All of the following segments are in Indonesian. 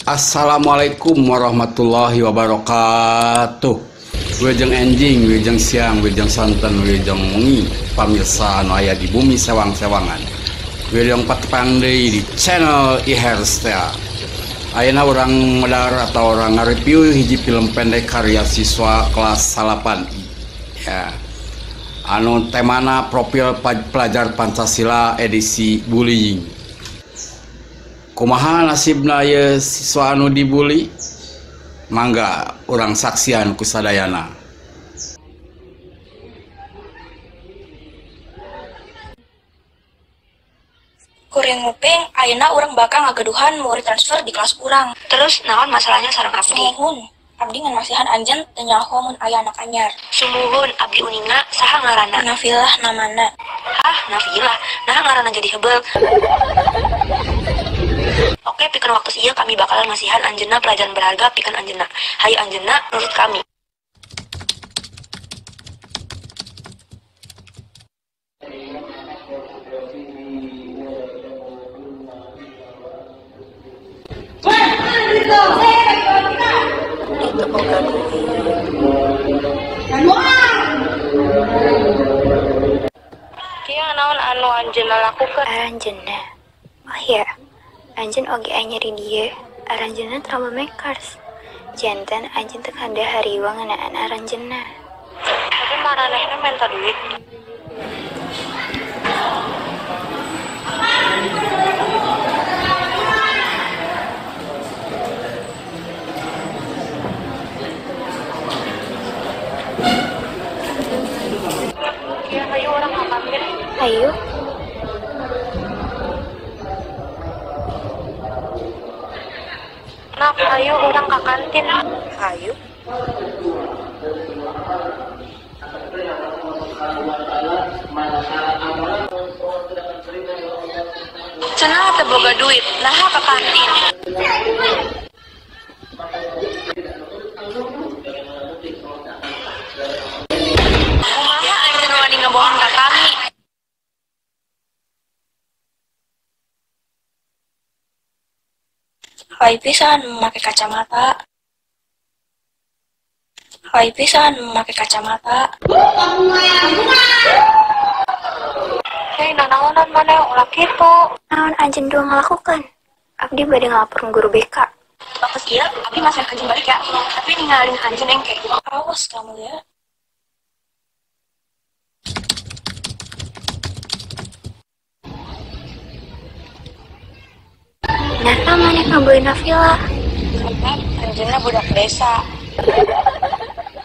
Assalamualaikum warahmatullahi wabarakatuh. Wilujeng enjing, wilujeng siang, wilujeng santen, wilujeng wengi, pamirsa anu aya di bumi sewang-sewangan. Wilujeng patepang deui di channel Iherstea. Ayeuna urang medar atau orang nge-review hiji film pendek karya siswa kelas 8 ya. Anu temana profil pelajar Pancasila edisi bullying. Kumaha nasibna ye siswa anu dibully? Mangga urang saksian ku sadayana. Kuring nguping, ayeuna urang bakal ngageduhan murid transfer di kelas urang. Terus naon masalahnya sareng abdi? Sumuhun, abdi ngan masihan anjeun teu nyaho mun aya anak anyar. Sumuhun abdi uninga saha ngaranna? Nafilah namana. Hah, Nafilah. Nah ngaranna jadi hebel. Oke, pikeun waktu ieu kami bakalan masihan anjeunna pelajaran berharga pikeun anjeunna. Hayu anjeunna nurut kami. Kieu naon anu anjeunna lakukeun? Aranjeunna. Oh ya, anjeun oge aya nyeri dieu. Aranjeunna troublemakers. Janten anjeun teu kada hariwa ngeunaan aranjeunna. Tapi maranehna minta duit. Kieu hayu urang ngapain? Ayo, Nak, hayu urang ka kantin. hayu. Cenah teu boga duit, naha ka kantin. Kumaha anjeun wani ngebohong ka kami? Hai pisan make kacamata. Hai pisan make kacamata. Hei, nanaonan maneh ulah kitu. Naon anjeun dua ngalakukan? Abdi bade ngalaporn guru BK. Bagus ieu, abdi masih anjeun balik ya. Tapi ninggalin anjeun engke. Awas kamu ya. Nah, maneh ngabeuin Nafilah. Karena anjeunna budak desa.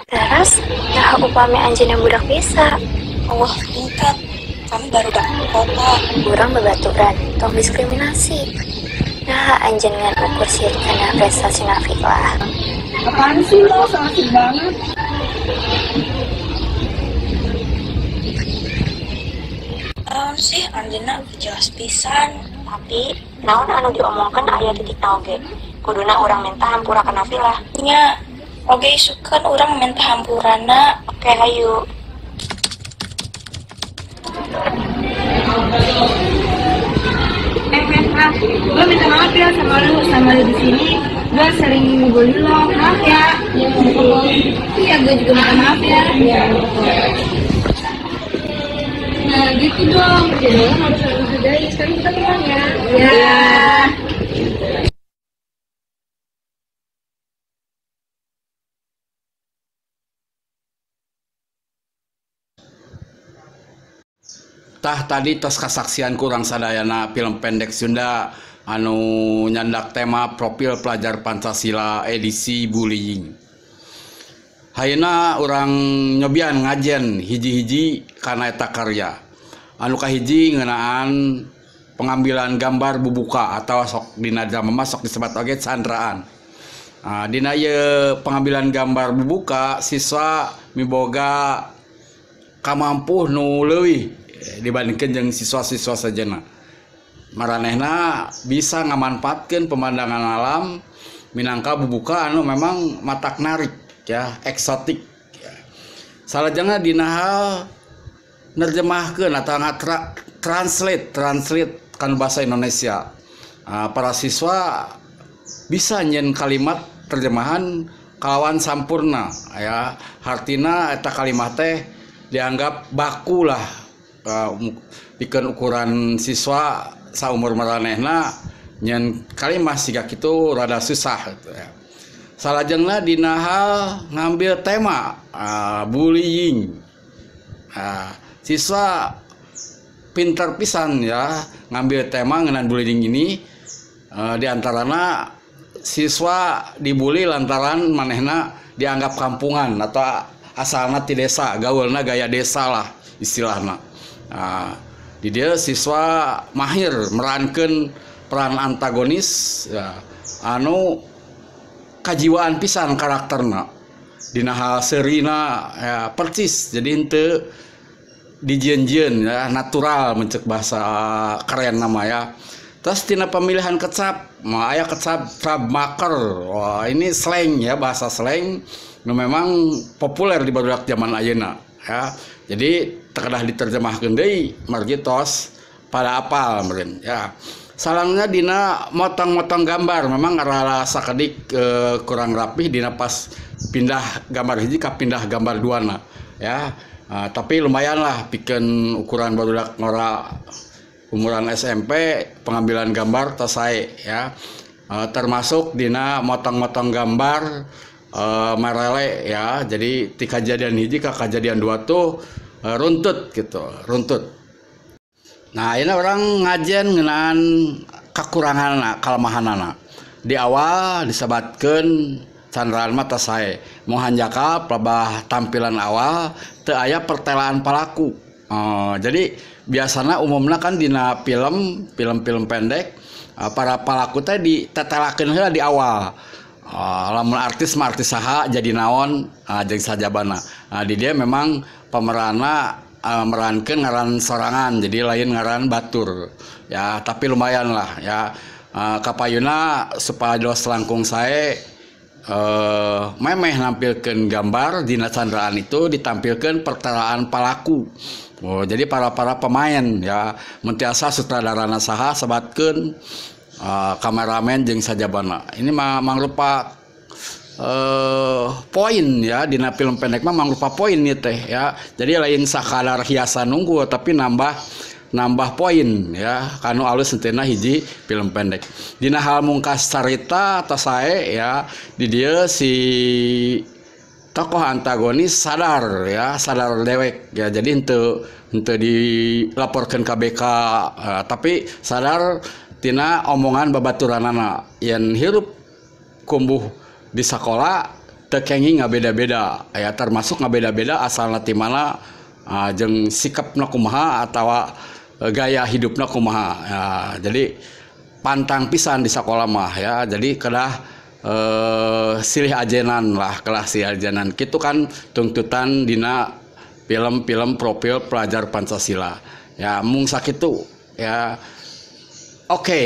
Terus, nah upami anjeunna budak desa, Allah tingkat. Kami baru datang kota. urang babaturan, tong diskriminasi. Nah, anjeun ngan ukur sieu kana prestasi Nafilah. Apaan sih lo, so asik banget. Naon sih anjeunna jelas pisan. Tapi naon anu diomongkeun aya titikna oge. Kuduna urang minta hampura ka Nafilah. Nya, oge isukeun urang minta hampurana. Oke, hayu. Gue minta maaf ya sama lu di sini. Gue sering ngebully lo, maaf ya. Iya, gue juga minta maaf ya. Nah, gitu dong. Jadi lo harus hargai. Sekarang kita pulang ya. Ya. Tah tadi tos kasaksian kurang sadayana film pendek Sunda anu nyandak tema profil pelajar Pancasila edisi bullying. Hayeuna urang nyobian ngajen hiji-hiji kana eta karya. Anu kahiji ngeunaan pengambilan gambar bubuka atau sok dina jalma sok disebut oge candraan. Dina ieu pengambilan gambar bubuka siswa miboga kamampuh nu leuwih dibandingkan jeung siswa-siswa sajana. Maranehna bisa ngamanfaatkeun pemandangan alam minangka bubuka anu memang matak narik ya, eksotik ya. Salajengna dina hal nerjemahkeun atau translate kan bahasa Indonesia. Para siswa bisa nyen kalimat terjemahan kalawan sampurna ya, hartina eta kalimat teh dianggap baku lah pikeun ukuran siswa saumur maranehna nyen kalimat siga kitu rada susah gitu ya. Salajengna dina hal ngambil tema bullying. Siswa pinter pisan ya ngambil tema ngeunaan bullying ini, diantarana siswa dibully lantaran manehna dianggap kampungan atau asalna ti desa, gaulna gaya desa lah istilahna. Di dia siswa mahir merankeun peran antagonis ya, anu kajiwaan pisan karakterna dina hal seurina ya, percis jadi henteu dijieun-jieun ya, natural mencek bahasa keren nama ya. Terus tina pemilihan kecap aya kecap troublemaker. Wah, ini slang ya, bahasa slang nu memang populer di barudak zaman ayeuna ya. Jadi terkedah diterjemahkeun deui margitos pada apal meureun ya. Salangnya dina motong-motong gambar memang rada sakedik kurang rapih dina pas pindah gambar hiji ka pindah gambar duana ya. Tapi lumayan lah pikeun ukuran barudak ngora umuran SMP pengambilan gambar tos sae ya. Termasuk dina motong-motong gambar marele ya. Jadi ti kajadian hiji ka kajadian dua tuh runtut gitu, runtut. Nah, ini orang ngajen ngeunaan kakuranganna, kalemahanana. Di awal disebatkeun candraan mata sae. Mohan jakap labah tampilan awal teu aya pertelaan palaku. Jadi biasana umumna kan dina film pendek para palaku teh ditetelakeun heula di awal. Lamun artis mah artis saha jadi naon jeung sajabana. Di dia memang pemeranna merankeun ngaran sorangan jadi lain ngaran batur ya, tapi lumayan lah ya. Kapayuna supaya dos langkung sae memeh nampilkeun gambar dina candraan itu ditampilkeun pertelaan palaku. Jadi para pemain ya mentiasa sutradarana saha sebatkeun kameramen jeung sajabana. Ini mangrupa poin ya dina film pendek mah mangrupa poin ieu teh ya. Jadi lain sakadar hiasan nunggu tapi nambah poin ya kanu alus henteu hiji film pendek. Dina hal mungkas carita atau sae ya di dieu si tokoh antagonis sadar dewek ya. Jadi henteu dilaporkeun ka BK tapi sadar tina omongan babaturanana yen hirup kumbuh di sekolah tekengi ngabeda-beda ya, termasuk ngabeda-beda asalna ti mana jeung sikapna kumaha atawa gaya hidupna kumaha ya. Jadi pantang pisan di sekolah mah ya. Jadi kedah silih ajenan lah, kelah silih ajenan kitu kan tuntutan dina film-film profil pelajar Pancasila ya, mung sakitu ya. Oke.